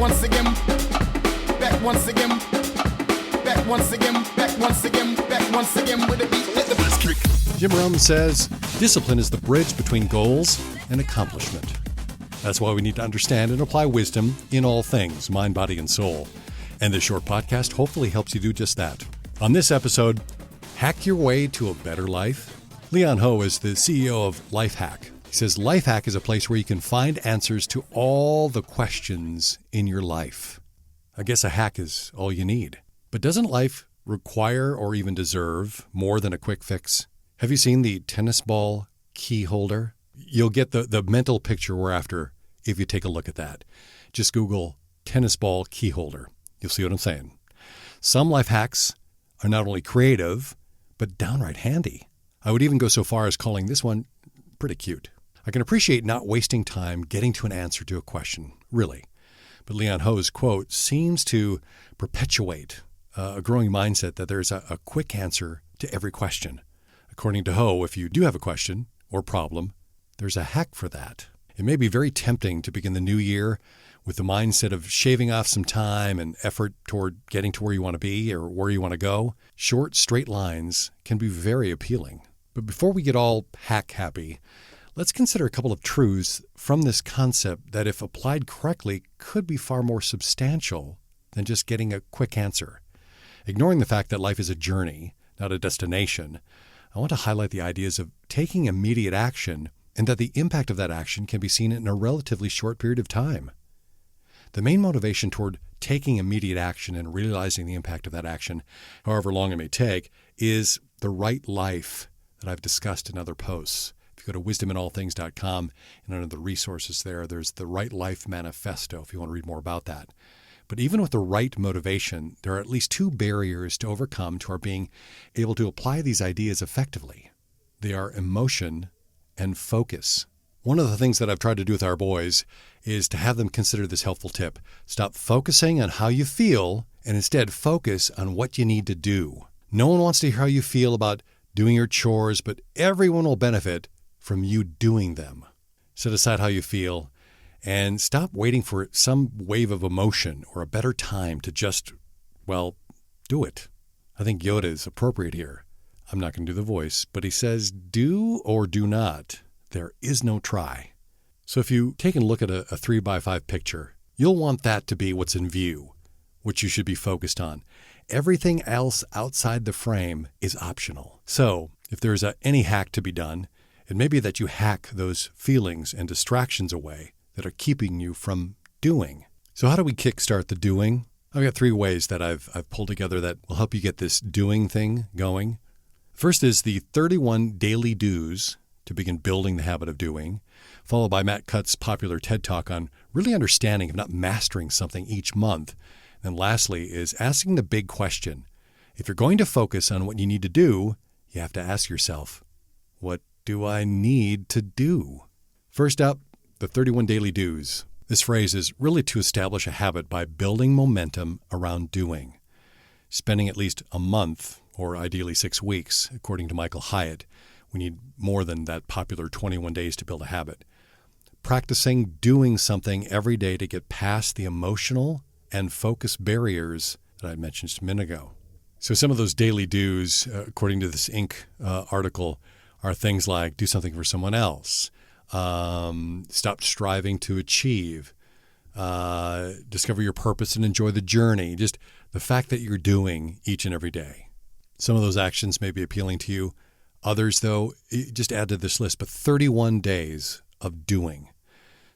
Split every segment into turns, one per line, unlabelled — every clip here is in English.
once again, back once again, back once again, back once again, back once again with a beat. Let the bass kick.
Jim Rome says, discipline is the bridge between goals and accomplishment. That's why we need to understand and apply wisdom in all things, mind, body, and soul. And this short podcast hopefully helps you do just that. On this episode, hack your way to a better life. Leon Ho is the CEO of Lifehack. He says Lifehack is a place where you can find answers to all the questions in your life. I guess a hack is all you need. But doesn't life require or even deserve more than a quick fix? Have you seen the tennis ball key holder? You'll get the mental picture we're after if you take a look at that. Just Google tennis ball key holder. You'll see what I'm saying. Some life hacks are not only creative, but downright handy. I would even go so far as calling this one pretty cute. I can appreciate not wasting time getting to an answer to a question, really. But Leon Ho's quote seems to perpetuate a growing mindset that there's a quick answer to every question. According to Ho, if you do have a question or problem, there's a hack for that. It may be very tempting to begin the new year with the mindset of shaving off some time and effort toward getting to where you want to be or where you want to go. Short, straight lines can be very appealing. But before we get all hack happy, let's consider a couple of truths from this concept that, if applied correctly, could be far more substantial than just getting a quick answer. Ignoring the fact that life is a journey, not a destination, I want to highlight the ideas of taking immediate action and that the impact of that action can be seen in a relatively short period of time. The main motivation toward taking immediate action and realizing the impact of that action, however long it may take, is the right life that I've discussed in other posts. If you go to wisdominallthings.com and under the resources there's the Right Life Manifesto if you want to read more about that. But even with the right motivation, there are at least two barriers to overcome to our being able to apply these ideas effectively. They are emotion and focus. One of the things that I've tried to do with our boys is to have them consider this helpful tip. Stop focusing on how you feel and instead focus on what you need to do. No one wants to hear how you feel about doing your chores, but everyone will benefit from you doing them. Set aside how you feel and stop waiting for some wave of emotion or a better time to just, do it. I think Yoda is appropriate here. I'm not going to do the voice, but he says, do or do not. There is no try. So if you take a look at a 3x5 picture, you'll want that to be what's in view, which you should be focused on. Everything else outside the frame is optional. So if there's any hack to be done, it may be that you hack those feelings and distractions away that are keeping you from doing. So how do we kickstart the doing? I've got 3 ways that I've pulled together that will help you get this doing thing going. First is the 31 daily do's to begin building the habit of doing, followed by Matt Cutt's popular TED Talk on really understanding if not mastering something each month. And lastly is asking the big question. If you're going to focus on what you need to do, you have to ask yourself, what do I need to do? First up, the 31 daily do's. This phrase is really to establish a habit by building momentum around doing. Spending at least a month, or ideally 6 weeks, according to Michael Hyatt. We need more than that popular 21 days to build a habit. Practicing doing something every day to get past the emotional and focus barriers that I mentioned just a minute ago. So some of those daily do's, according to this Inc. Article, are things like do something for someone else, stop striving to achieve, discover your purpose and enjoy the journey, just the fact that you're doing each and every day. Some of those actions may be appealing to you. Others, though, just add to this list, but 31 days of doing.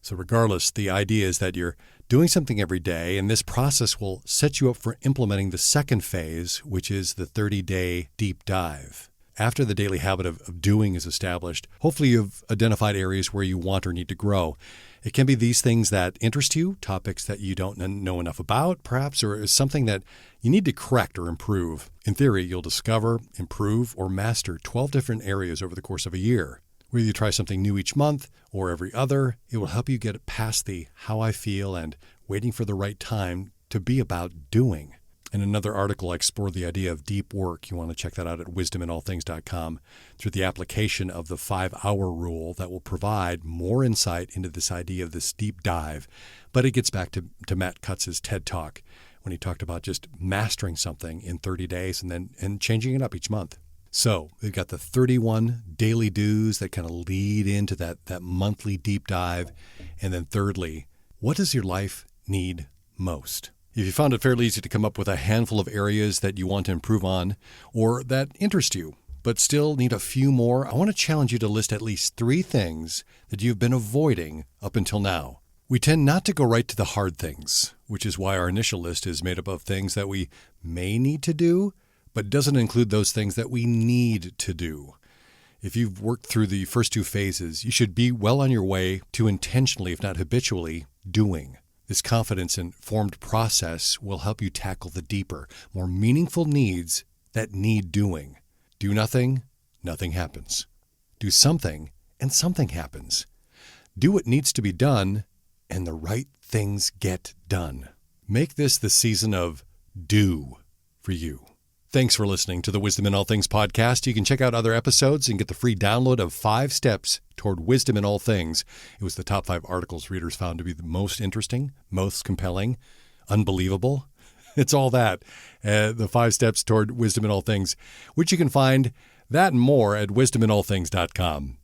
So regardless, the idea is that you're doing something every day, and this process will set you up for implementing the second phase, which is the 30-day deep dive. After the daily habit of doing is established, hopefully you've identified areas where you want or need to grow. It can be these things that interest you, topics that you don't know enough about, perhaps, or something that you need to correct or improve. In theory, you'll discover, improve, or master 12 different areas over the course of a year. Whether you try something new each month or every other, it will help you get past the how I feel and waiting for the right time to be about doing. In another article, I explore the idea of deep work. You want to check that out at wisdominallthings.com through the application of the 5-hour rule that will provide more insight into this idea of this deep dive. But it gets back to Matt Kutz's TED Talk when he talked about just mastering something in 30 days and changing it up each month. So we've got the 31 daily do's that kind of lead into that monthly deep dive. And then thirdly, what does your life need most? If you found it fairly easy to come up with a handful of areas that you want to improve on or that interest you, but still need a few more, I want to challenge you to list at least 3 things that you've been avoiding up until now. We tend not to go right to the hard things, which is why our initial list is made up of things that we may need to do, but doesn't include those things that we need to do. If you've worked through the first 2 phases, you should be well on your way to intentionally, if not habitually, doing. This confidence-informed process will help you tackle the deeper, more meaningful needs that need doing. Do nothing, nothing happens. Do something, and something happens. Do what needs to be done, and the right things get done. Make this the season of do for you. Thanks for listening to the Wisdom in All Things podcast. You can check out other episodes and get the free download of 5 steps toward wisdom in all things. It was the top 5 articles readers found to be the most interesting, most compelling, unbelievable. It's all that. The 5 steps toward wisdom in all things, which you can find that and more at wisdominallthings.com.